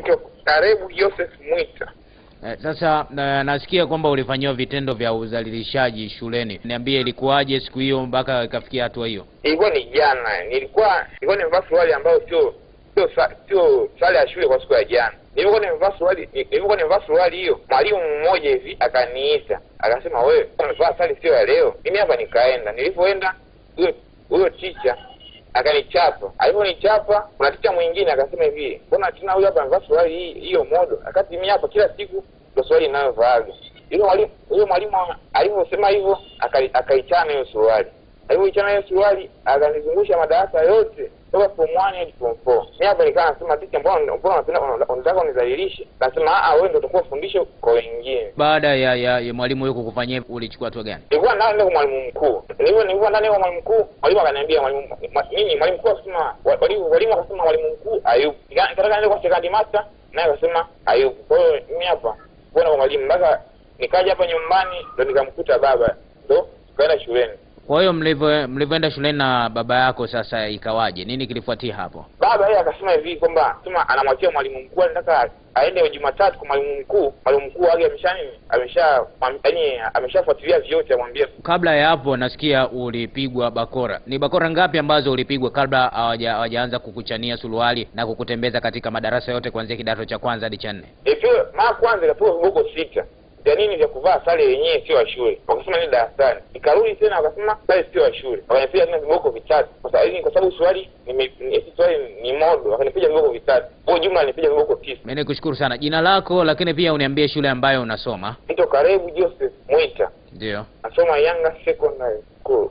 naitwa Karibu Joseph Mwita. Sasa nasikia kwamba ulifanyiwa vitendo vya udhalilishaji shuleni. Niambie ilikuwaje siku hiyo mpaka ikafikia hatua hiyo? Ilikuwa ni jana. Nilikuwa nimevaa suruali ambayo sio sare ya shule kwa siku ya jana. Nilikuwa nimevaa suruali hiyo. Mwalimu mmoja hivi akaniita. Akasema wewe umevaa sare sio ya leo. Mimi hapa nikaenda. Nilipoenda huyo teacher akanichapa. Aliponichapa kuna teacher mwingine akasema hivi, mbona tena huyu hapa amevaa suruali hiyo modo? Akati mimi hapa kila siku ndio suruali ninayovaa. Huyo mwalimu aliposema hivyo akaichana hiyo suruali. Alipoichana hiyo suruali akanizungusha madarasa yote toka form 1 hadi form 4. Mimi hapa nikaa nasema teacher, mbona unataka unidhalilishe? Nasema wewe ndio utakuwa fundisho kwa wengine. Baada ya mwalimu huyo kukufanyia ulichukua hatua gani? Nilikuwa ndani kwa mwalimu mkuu. Nilikuwa ndani kwa mwalimu mkuu. Mwalimu akaniambia mwalimu mkuu akasema mwalimu akasema mwalimu mkuu hayupo. Nikataka niende kwa second master naye akasema hayupo. Kwa hiyo mimi hapa bwana kwa mwalimu mpaka nikaja hapa nyumbani ndo nikamkuta baba ndo tukaenda shuleni. Kwa hiyo mlivyoenda shuleni na baba yako sasa ikawaje? Nini kilifuatia hapo? Baba yeye akasema hivi kwamba anamwachia mwalimu mkuu, anataka aende Jumatatu kwa mwalimu mkuu. Mwalimu mkuu wake ameshafuatilia vyote amwambia. Kabla ya hapo nasikia ulipigwa bakora. Ni bakora ngapi ambazo ulipigwa kabla hawajaanza kukuchania suruali na kukutembeza katika madarasa yote kuanzia kidato cha kwanza hadi cha 4? Mara kwanza ilikuwa viboko 6. Ya nini vya kuvaa sare yenyewe sio ya shule. Wakasema ni darasani. Nikarudi tena wakasema sare sio ya shule. Wakanipiga tena viboko 3. Kwa sababu suruali ni modo. Wakanipiga viboko 3. Kwa jumla nilipiga viboko 9. Mimi nikushukuru sana. Jina lako lakini pia uniambie shule ambayo unasoma. Naitwa Karibu Joseph Mwita. Ndio. Nasoma Yanga Secondary School.